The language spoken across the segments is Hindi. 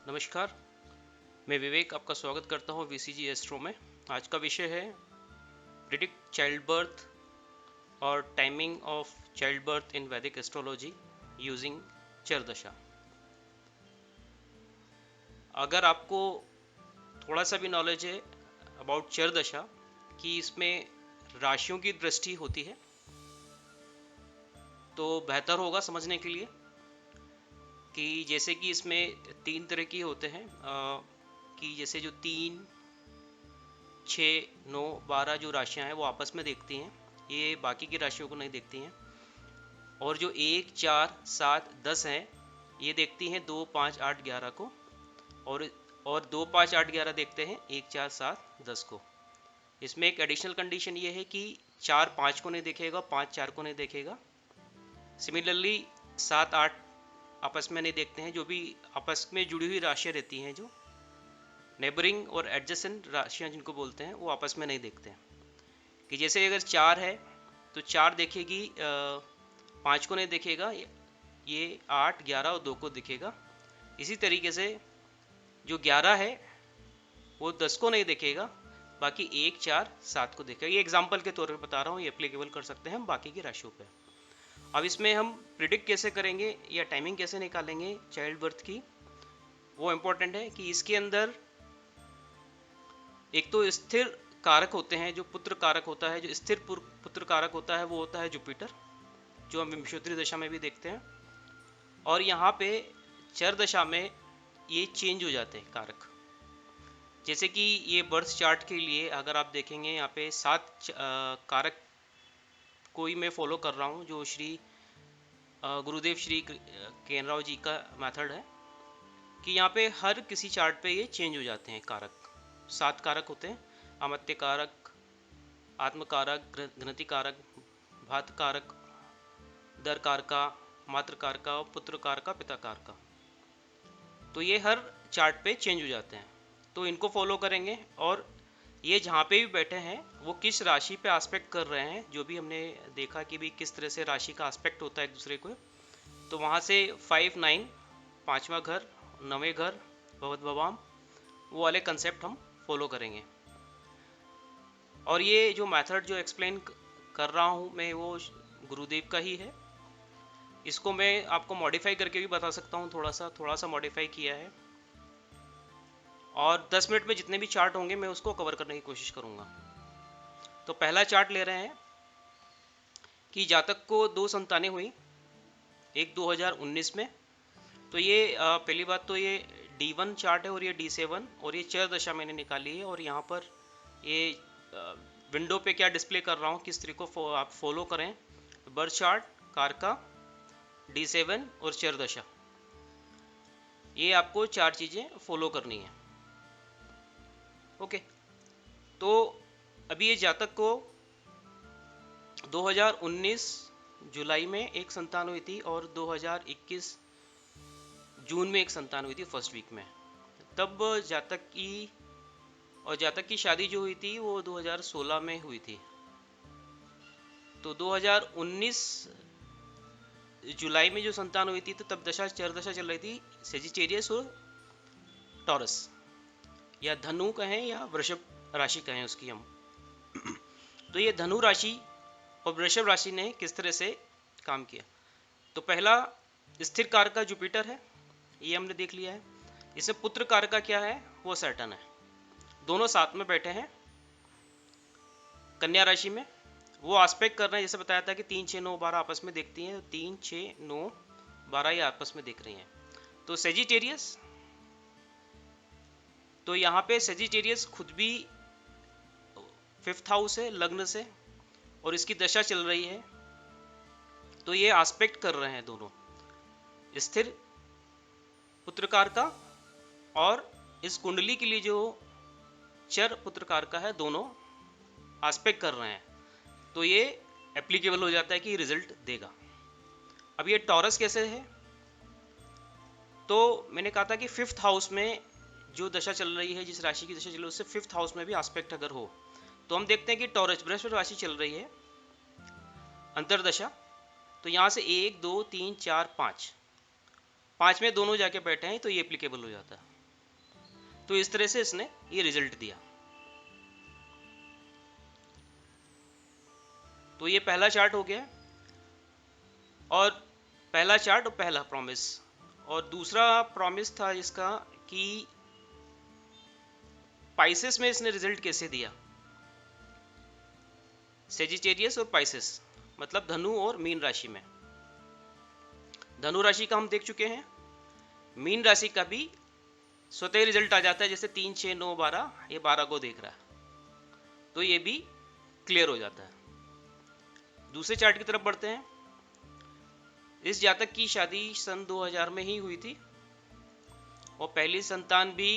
नमस्कार, मैं विवेक आपका स्वागत करता हूँ वीसीजी एस्ट्रो में। आज का विषय है प्रिडिक्ट चाइल्ड बर्थ और timing of child birth in वैदिक एस्ट्रोलॉजी यूजिंग चरदशा। अगर आपको थोड़ा सा भी नॉलेज है अबाउट चरदशा कि इसमें राशियों की दृष्टि होती है तो बेहतर होगा समझने के लिए कि जैसे कि इसमें 3 तरह की होते हैं कि जैसे जो 3, 6, 9, 12 जो राशियां हैं वो आपस में देखती हैं, ये बाकी की राशियों को नहीं देखती हैं। और जो 1, 4, 7, 10 हैं ये देखती हैं 2, 5, 8, 11 को। और 2, 5, 8, 11 देखते हैं 1, 4, 7, 10 को। इसमें एक एडिशनल कंडीशन ये है कि 4, 5 को नहीं देखेगा, 5, 4 को नहीं देखेगा। सिमिलरली 7, 8 आपस में नहीं देखते हैं। जो भी आपस में जुड़ी हुई राशियाँ रहती हैं, जो नेबरिंग और एडजेसेंट राशियाँ जिनको बोलते हैं, वो आपस में नहीं देखते हैं। कि जैसे अगर 4 है तो 4 देखेगी, 5 को नहीं देखेगा, ये 8, 11 और 2 को दिखेगा। इसी तरीके से जो 11 है वो 10 को नहीं देखेगा, बाकी 1, 4, 7 को देखेगा। ये एग्जाम्पल के तौर पे बता रहा हूँ, ये एप्लीकेबल कर सकते हैं हम बाकी की राशियों पे। अब इसमें हम प्रिडिक्ट कैसे करेंगे या टाइमिंग कैसे निकालेंगे चाइल्ड बर्थ की, वो इम्पोर्टेंट है। कि इसके अंदर एक तो स्थिर कारक होते हैं, जो पुत्र कारक होता है, जो स्थिर पुत्र कारक होता है वो होता है जुपिटर, जो हम विंशोत्तरी दशा में भी देखते हैं। और यहाँ पे चर दशा में ये चेंज हो जाते हैं कारक। जैसे कि ये बर्थ चार्ट के लिए अगर आप देखेंगे यहाँ पे 7 कारक कोई मैं फॉलो कर रहा हूँ, जो श्री गुरुदेव श्री केन राव जी का मेथड है। कि यहाँ पे हर किसी चार्ट पे ये चेंज हो जाते हैं कारक। 7 कारक होते हैं: अमत्य कारक, आत्म कारक, घ्नति कारक, भात कारक, दर कारका, मातृ कारका, पुत्र कारका, पिता कारका। तो ये हर चार्ट पे चेंज हो जाते हैं, तो इनको फॉलो करेंगे। और ये जहाँ पे भी बैठे हैं वो किस राशि पे आस्पेक्ट कर रहे हैं, जो भी हमने देखा कि भी किस तरह से राशि का आस्पेक्ट होता है एक दूसरे को, तो वहाँ से 5, 9, 5वां घर, 9वें घर, भवत भवाम, वो वाले कंसेप्ट हम फॉलो करेंगे। और ये जो मेथड जो एक्सप्लेन कर रहा हूँ मैं, वो गुरुदेव का ही है। इसको मैं आपको मॉडिफाई करके भी बता सकता हूँ, थोड़ा सा मॉडिफाई किया है। और 10 मिनट में जितने भी चार्ट होंगे मैं उसको कवर करने की कोशिश करूँगा। तो पहला चार्ट ले रहे हैं कि जातक को 2 संतानें हुई, एक 2019 में। तो ये पहली बात तो ये D1 चार्ट है और ये D7, और ये चर दशा मैंने निकाली है। और यहाँ पर ये विंडो पे क्या डिस्प्ले कर रहा हूँ, किस तरीके को आप फॉलो करें। बर्थ चार्ट, कारका, D7 और चर दशा, ये आपको 4 चीज़ें फॉलो करनी है। ओके, तो अभी ये जातक को 2019 जुलाई में एक संतान हुई थी और 2021 जून में एक संतान हुई थी फर्स्ट वीक में। तब जातक की शादी जो हुई थी वो 2016 में हुई थी। तो 2019 जुलाई में जो संतान हुई थी, तो तब चर दशा चल रही थी सेजिटेरियस और टॉरस, या धनु कहें या वृषभ राशि कहें उसकी हम। तो ये धनु राशि और वृषभ राशि ने किस तरह से काम किया। तो पहला स्थिर कारक का जुपिटर है, ये हमने देख लिया है। इसमें पुत्र कारक का क्या है, वो सैटर्न है। दोनों साथ में बैठे हैं कन्या राशि में। वो आस्पेक्ट कर रहे हैं, जैसे बताया था कि 3, 6, 9, 12 आपस में देखती हैं। 3, 6, 9, 12 ये आपस में देख रही हैं। तो सेजिटेरियस, तो यहाँ पे सेजिटेरियस खुद भी 5th हाउस है लग्न से, और इसकी दशा चल रही है। तो ये आस्पेक्ट कर रहे हैं दोनों, स्थिर पुत्रकार का और इस कुंडली के लिए जो चर पुत्रकार का है, दोनों आस्पेक्ट कर रहे हैं। तो ये एप्लीकेबल हो जाता है कि रिजल्ट देगा। अब ये टॉरस कैसे है, तो मैंने कहा था कि 5th हाउस में जो दशा चल रही है, जिस राशि की दशा चल रही है, उससे 5th हाउस में भी आस्पेक्ट अगर हो, तो हम देखते हैं कि टॉरस बृहस्पति राशि चल रही है अंतरदशा। तो यहाँ से 1, 2, 3, 4, 5 में दोनों जाके बैठे हैं, तो ये एप्लीकेबल हो जाता है। तो इस तरह से इसने ये रिजल्ट दिया। तो ये पहला चार्ट हो गया, और पहला चार्ट और पहला प्रॉमिस। और दूसरा प्रॉमिस था इसका कि पाइसेस में इसने रिजल्ट कैसे दिया, सेजिटेरियस और पाइसेस, मतलब धनु और मीन राशि में। धनु राशि का हम देख चुके हैं, मीन राशि का भी स्वतः रिजल्ट आ जाता है, जैसे 3, 6, 9, 12, ये 12 को देख रहा है, तो ये भी क्लियर हो जाता है। दूसरे चार्ट की तरफ बढ़ते हैं। इस जातक की शादी सन 2000 में ही हुई थी, और पहली संतान भी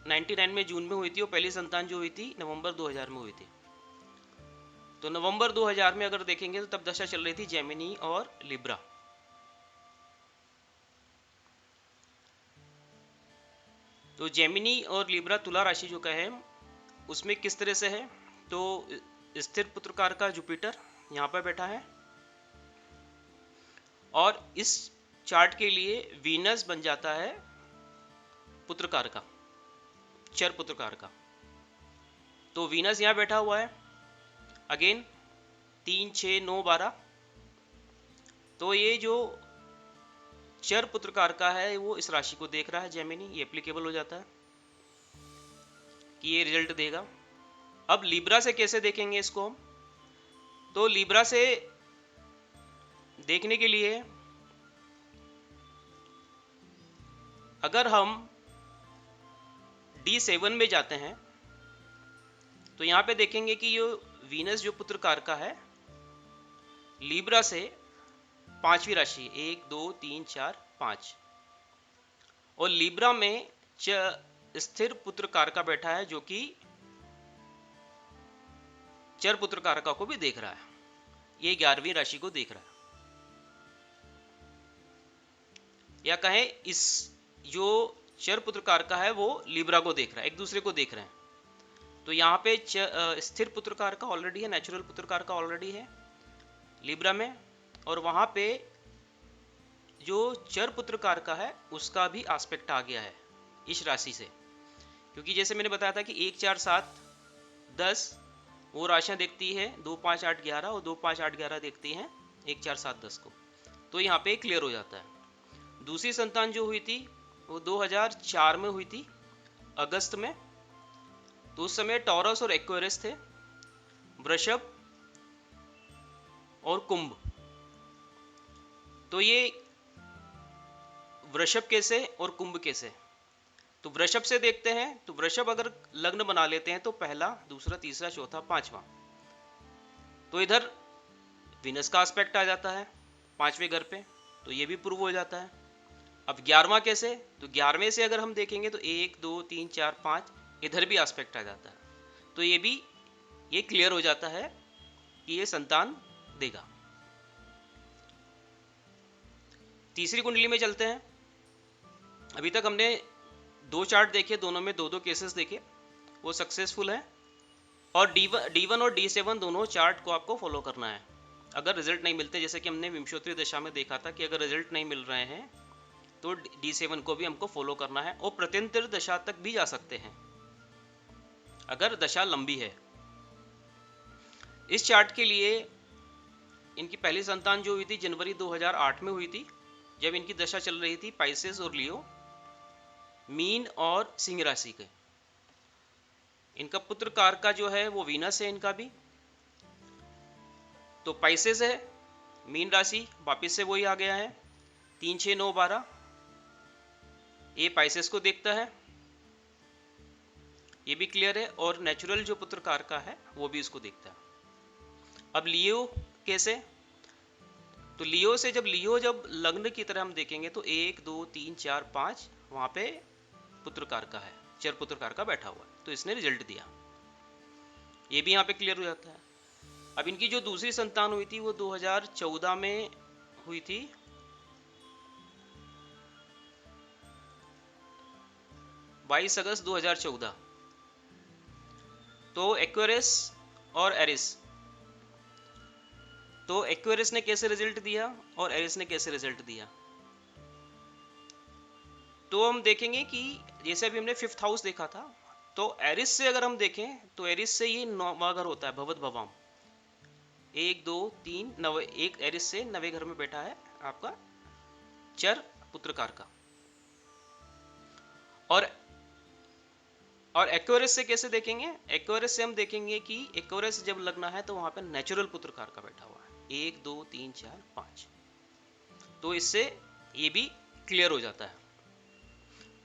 99 में जून में हुई थी, और पहली संतान जो हुई थी नवंबर 2000 में हुई थी। तो नवंबर 2000 में अगर देखेंगे तो तब दशा चल रही थी जेमिनी और लिब्रा। तो जेमिनी और लिब्रा तुला राशि जो का है, उसमें किस तरह से है, तो स्थिर पुत्रकार का जुपिटर यहाँ पर बैठा है, और इस चार्ट के लिए वीनस बन जाता है पुत्रकार का, चर पुत्रकार का। तो वीनस यहाँ बैठा हुआ है, अगेन 3, 6, 9, 12। तो ये जो चर पुत्रकार का है वो इस राशि को देख रहा है जेमिनी, ये एप्लीकेबल हो जाता है कि ये रिजल्ट देगा। अब लिब्रा से कैसे देखेंगे इसको हम, तो लिब्रा से देखने के लिए अगर हम D7 में जाते हैं तो यहाँ पे देखेंगे कि ये वीनस जो पुत्रकार का है लिब्रा से 5वीं राशि, 1, 2, 3, 4, 5, और लिब्रा में स्थिर पुत्रकार का बैठा है जो कि चर पुत्रकार का को भी देख रहा है, ये 11वीं राशि को देख रहा है, या कहें इस जो चर पुत्रकार का है वो लिब्रा को देख रहा है, एक दूसरे को देख रहे हैं। तो यहाँ पे स्थिर पुत्रकार का ऑलरेडी है, नेचुरल पुत्रकार का ऑलरेडी है लिब्रा में, और वहां पे जो चर पुत्रकार का है उसका भी एस्पेक्ट आ गया है इस राशि से, क्योंकि जैसे मैंने बताया था कि 1, 4, 7, 10 वो राशियां देखती है, 2, 5, 8, 11 और 2, 5, 8, 11 देखती हैं 1, 4, 7, 10 को, तो यहाँ पे क्लियर हो जाता है। दूसरी संतान जो हुई थी वो 2004 में हुई थी अगस्त में, तो उस समय टॉरस और एक्वेरियस थे, वृषभ और कुंभ। तो ये वृषभ कैसे और कुंभ कैसे, तो वृषभ से देखते हैं, तो वृषभ अगर लग्न बना लेते हैं तो पहला, दूसरा, तीसरा, चौथा, 5वां, तो इधर विनस का एस्पेक्ट आ जाता है 5वें घर पे, तो ये भी प्रूव हो जाता है। अब 11वां कैसे, तो 11वें से अगर हम देखेंगे तो 1, 2, 3, 4, 5 इधर भी एस्पेक्ट आ जाता है, तो ये क्लियर हो जाता है कि ये संतान देगा। तीसरी कुंडली में चलते हैं। अभी तक हमने 2 चार्ट देखे, दोनों में 2-2 केसेस देखे, वो सक्सेसफुल है, और D1 और D7 दोनों चार्ट को आपको फॉलो करना है। अगर रिजल्ट नहीं मिलते, जैसे कि हमने विंशोत्तरी दशा में देखा था कि अगर रिजल्ट नहीं मिल रहे हैं तो D7 को भी हमको फॉलो करना है, और प्रत्यंतर दशा तक भी जा सकते हैं अगर दशा लंबी है। इस चार्ट के लिए इनकी पहली संतान जो हुई थी जनवरी 2008 में हुई थी, जब इनकी दशा चल रही थी पाइसेस और लियो, मीन और सिंह राशि के। इनका पुत्र कार का जो है वो वीनस है, इनका भी तो पाइसेस है, मीन राशि वापिस से वही आ गया है, 3, 6, 9, 12 ये पाइसेस को देखता है, ये भी क्लियर है, और नेचुरल जो पुत्र कार का है वो भी इसको देखता है। अब लियो कैसे, तो लियो से जब लग्न की तरह हम देखेंगे तो 1, 2, 3, 4, 5 वहां पे पुत्रकार का है, चर पुत्रकार का बैठा हुआ है, तो इसने रिजल्ट दिया, ये भी यहाँ पे क्लियर हो जाता है। अब इनकी जो दूसरी संतान हुई थी वो 2014 में हुई थी, 22 अगस्त 2014, तो एक्वेरियस और एरिस। तो एक्वेरियस ने कैसे रिजल्ट दिया और एरिस ने कैसे रिजल्ट दिया, तो हम देखेंगे कि जैसे अभी हमने फिफ्थ हाउस देखा था, तो एरिस से अगर हम देखें तो एरिस से ये नौवां घर होता है, भवत भवाम। 1 2 3 नवे, एक एरिस से नवे घर में बैठा है आपका चर पुत्रकार का। और एक्वेरियस से कैसे देखेंगे? एक्वेरियस से हम देखेंगे कि एक्वेरियस जब लगना है तो वहां पे नेचुरल पुत्रकार का बैठा हुआ है, 1 2 3 4 5। तो इससे ये भी क्लियर हो जाता है।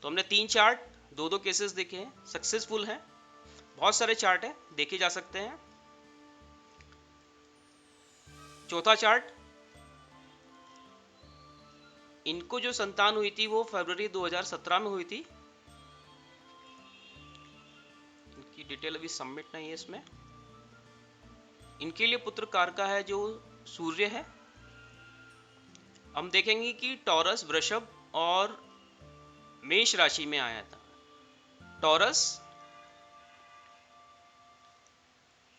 तो हमने 3 चार्ट, 2 केसेस देखे हैं, सक्सेसफुल हैं। बहुत सारे चार्ट हैं, देखे जा सकते हैं। चौथा चार्ट, इनको जो संतान हुई थी वो फरवरी 2017 में हुई थी। इनकी डिटेल अभी सबमिट नहीं है इसमें। इनके लिए पुत्र कारका है जो सूर्य है। हम देखेंगे कि टॉरस, वृषभ और मेष राशि में आया था। टॉरस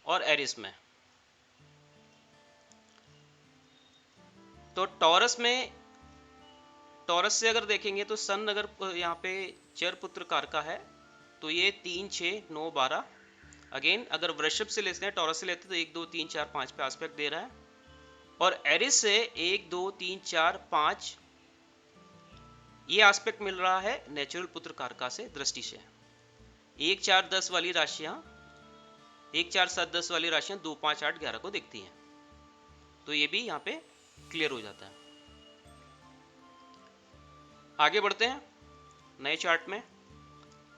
और एरिस में। तो टॉरस से अगर देखेंगे तो सन अगर यहाँ पे चर पुत्र कारका है तो ये 3 6 9 12। अगेन अगर वृषभ से लेते हैं, टॉरस से लेते हैं तो 1 2 3 4 5 पे एस्पेक्ट दे रहा है। और एरिस से 1 2 3 4 5 ये एस्पेक्ट मिल रहा है नेचुरल पुत्र कारका से दृष्टि से। 1 4 10 वाली राशियां, 1 4 7 10 वाली राशियां 2 5 8 11 को दिखती हैं। तो ये भी यहाँ पे क्लियर हो जाता है। आगे बढ़ते हैं नए चार्ट में।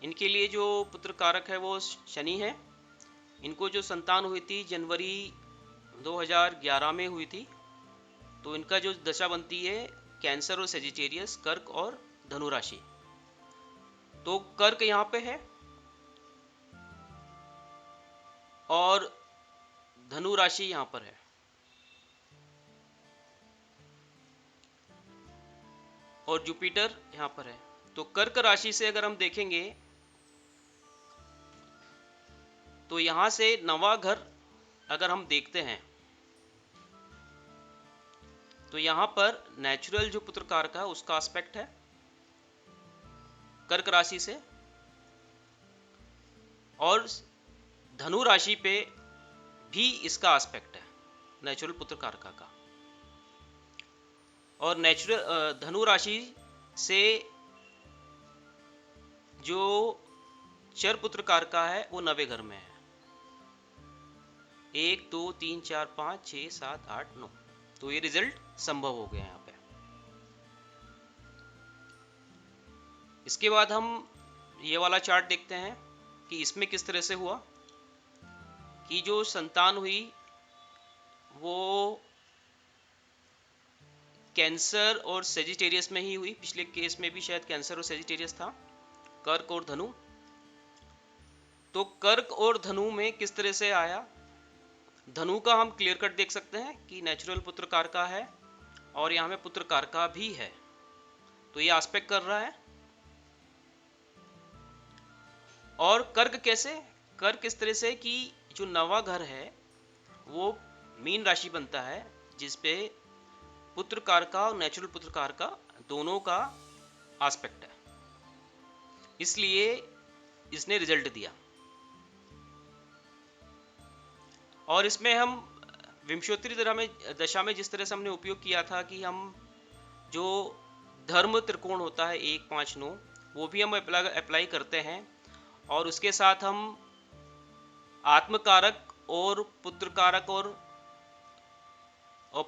इनके लिए जो पुत्र कारक है वो शनि है। इनको जो संतान हुई थी जनवरी 2011 में हुई थी। तो इनका जो दशा बनती है कैंसर और सेजिटेरियस, कर्क और धनु राशि। तो कर्क यहाँ पे है और धनु राशि यहाँ पर है। और जुपिटर यहाँ पर है। तो कर्क राशि से अगर हम देखेंगे तो यहां से नवा घर अगर हम देखते हैं तो यहां पर नेचुरल जो पुत्र कारक है उसका एस्पेक्ट है कर्क राशि से। और धनु राशि पे भी इसका एस्पेक्ट है नेचुरल पुत्र कारक का। और नेचुरल धनु राशि से जो चर पुत्र कारक है वो नवे घर में है, 1 2 3 4 5 6 7 8 9। तो ये रिजल्ट संभव हो गया यहाँ पे। इसके बाद हम ये वाला चार्ट देखते हैं कि इसमें किस तरह से हुआ कि जो संतान हुई वो कैंसर और सेजिटेरियस में ही हुई। पिछले केस में भी शायद कैंसर और सेजिटेरियस था, कर्क और धनु। तो कर्क और धनु में किस तरह से आया? धनु का हम क्लियर कट देख सकते हैं कि नेचुरल पुत्र कारका है और यहां में पुत्र कारका भी है। तो ये एस्पेक्ट कर रहा है। और कर्क कैसे? कर्क इस तरह से कि जो नवा घर है वो मीन राशि बनता है जिसपे पुत्र कारका और नेचुरल पुत्र कारका दोनों का एस्पेक्ट है, इसलिए इसने रिजल्ट दिया। और इसमें हम विंशोत्तरी दशा में जिस तरह से हमने उपयोग किया था कि हम जो धर्म त्रिकोण होता है 1 5 9 वो भी हम अप्लाई करते हैं। और उसके साथ हम आत्मकारक और पुत्र कारक और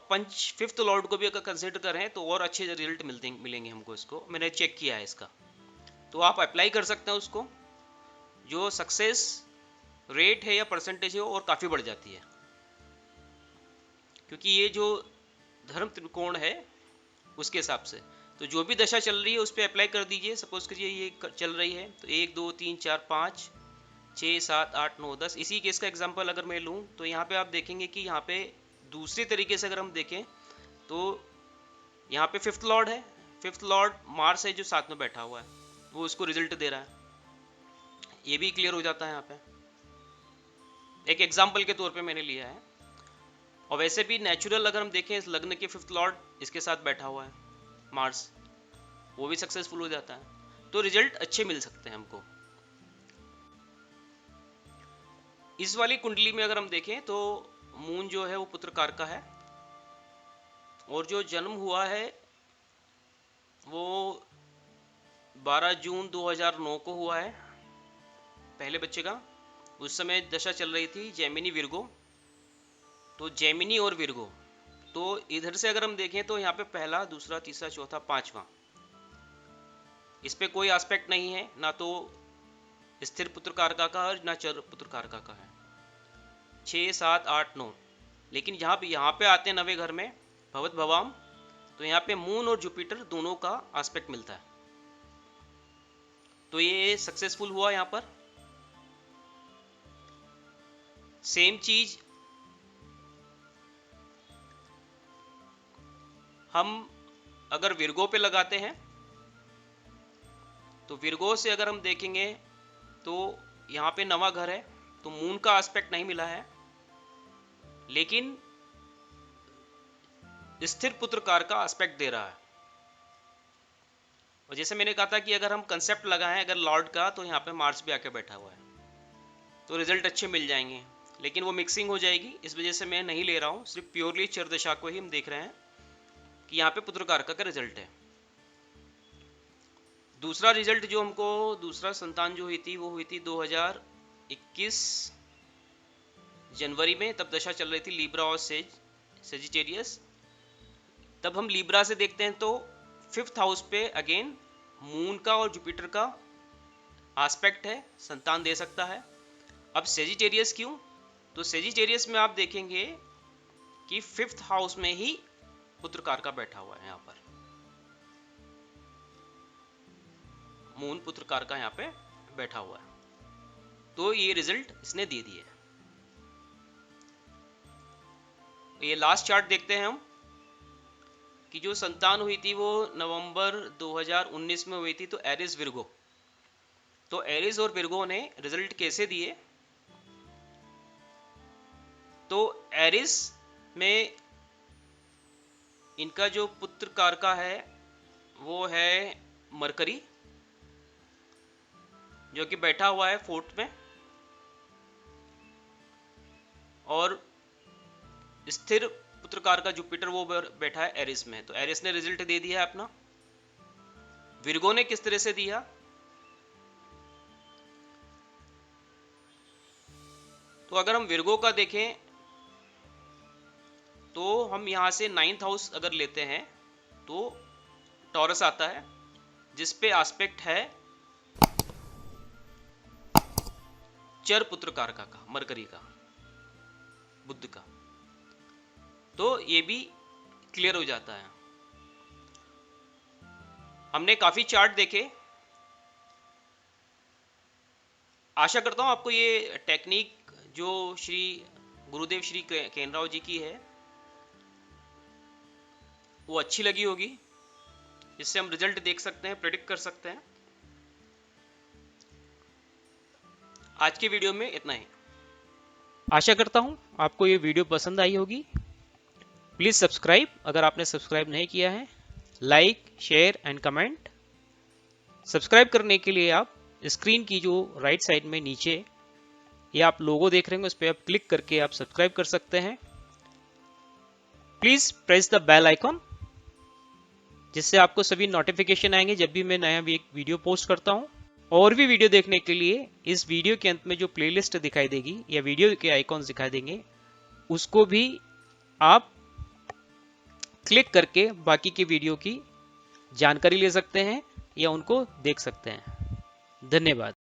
पंच फिफ्थ लॉर्ड को भी अगर कंसिडर करें तो और अच्छे रिजल्ट मिलेंगे हमको। इसको मैंने चेक किया है इसका, तो आप अप्लाई कर सकते हैं उसको। जो सक्सेस रेट है या परसेंटेज है और काफ़ी बढ़ जाती है, क्योंकि ये जो धर्म त्रिकोण है उसके हिसाब से। तो जो भी दशा चल रही है उस पर अप्लाई कर दीजिए। सपोज करिए ये चल रही है तो 1 2 3 4 5 6 7 8 9 10। इसी केस का एग्जांपल अगर मैं लूँ तो यहाँ पे आप देखेंगे कि यहाँ पे दूसरी तरीके से अगर हम देखें तो यहाँ पे फिफ्थ लॉर्ड है। फिफ्थ लॉर्ड मार्स है जो साथ में बैठा हुआ है, वो उसको रिजल्ट दे रहा है। ये भी क्लियर हो जाता है यहाँ पे, एक एग्जाम्पल के तौर पे मैंने लिया है। और वैसे भी नेचुरल अगर हम देखें इस लग्न के फिफ्थ लॉर्ड इसके साथ बैठा हुआ है मार्स, वो भी सक्सेसफुल हो जाता है। तो रिजल्ट अच्छे मिल सकते हैं हमको। इस वाली कुंडली में अगर हम देखें तो मून जो है वो पुत्र कारक का है, और जो जन्म हुआ है वो 12 जून 2009 को हुआ है पहले बच्चे का। उस समय दशा चल रही थी जेमिनी विर्गो, तो जेमिनी और विर्गो, तो इधर से अगर हम देखें तो यहाँ पे पहला, दूसरा, तीसरा, चौथा, पांचवा, इस पे कोई एस्पेक्ट नहीं है, ना तो स्थिर पुत्र कारका का और ना चर पुत्र कारका का है। 6, 7, 8, 9, लेकिन यहाँ पे आते हैं नवे घर में भवत भवाम, तो यहाँ पे मून और जुपिटर दोनों का एस्पेक्ट मिलता है, तो ये सक्सेसफुल हुआ। यहाँ पर सेम चीज हम अगर विर्गो पे लगाते हैं तो विर्गो से अगर हम देखेंगे तो यहाँ पे नवा घर है, तो मून का एस्पेक्ट नहीं मिला है, लेकिन स्थिर पुत्र कार का एस्पेक्ट दे रहा है। और जैसे मैंने कहा था कि अगर हम कंसेप्ट लगाएं अगर लॉर्ड का, तो यहाँ पे मार्स भी आके बैठा हुआ है, तो रिजल्ट अच्छे मिल जाएंगे, लेकिन वो मिक्सिंग हो जाएगी, इस वजह से मैं नहीं ले रहा हूँ, सिर्फ प्योरली चर दशा को ही हम देख रहे हैं कि यहाँ पे पुत्र कारक का रिजल्ट है। दूसरा रिजल्ट जो हमको, दूसरा संतान जो हुई थी वो हुई थी 2021 जनवरी में, तब दशा चल रही थी लिब्रा और सेजिटेरियस। तब हम लिब्रा से देखते हैं तो 5th हाउस पे अगेन मून का और जुपिटर का एस्पेक्ट है, संतान दे सकता है। अब सेजिटेरियस क्यों, तो सेजिटेरियस में आप देखेंगे कि 5th हाउस में ही पुत्र कारका बैठा हुआ है, यहाँ पर मून पुत्र कारका यहाँ पे बैठा हुआ है, तो ये रिजल्ट इसने दे दिए। ये लास्ट चार्ट देखते हैं हम कि जो संतान हुई थी वो नवंबर 2019 में हुई थी, तो एरिस विर्गो, तो एरिस और विर्गो ने रिजल्ट कैसे दिए, तो एरिस में इनका जो पुत्र कारका है वो है मरकरी, जो कि बैठा हुआ है 4th में, और स्थिर पुत्र कारका जुपिटर वो बैठा है एरिस में, तो एरिस ने रिजल्ट दे दिया है अपना। विर्गो ने किस तरह से दिया, तो अगर हम विर्गो का देखें तो हम यहां से 9th हाउस अगर लेते हैं तो टॉरस आता है, जिस पे एस्पेक्ट है चर पुत्र कारका का, मरकरी का, बुध का, तो ये भी क्लियर हो जाता है। हमने काफी चार्ट देखे, आशा करता हूं आपको ये टेक्निक जो श्री गुरुदेव श्री केनराव जी की है वो अच्छी लगी होगी, इससे हम रिजल्ट देख सकते हैं, प्रेडिक्ट कर सकते हैं। आज के वीडियो में इतना ही, आशा करता हूं आपको ये वीडियो पसंद आई होगी। प्लीज सब्सक्राइब अगर आपने सब्सक्राइब नहीं किया है, like, share and comment. Subscribe करने के लिए आप स्क्रीन की जो राइट साइड में नीचे ये आप लोगो देख रहे होंगे, उस पर आप क्लिक करके आप सब्सक्राइब कर सकते हैं। Please press the bell icon, जिससे आपको सभी नोटिफिकेशन आएंगे जब भी मैं नया वीडियो पोस्ट करता हूं। और भी वीडियो देखने के लिए इस वीडियो के अंत में जो प्लेलिस्ट दिखाई देगी या वीडियो के आइकॉन्स दिखाई देंगे, उसको भी आप क्लिक करके बाकी के वीडियो की जानकारी ले सकते हैं या उनको देख सकते हैं। धन्यवाद।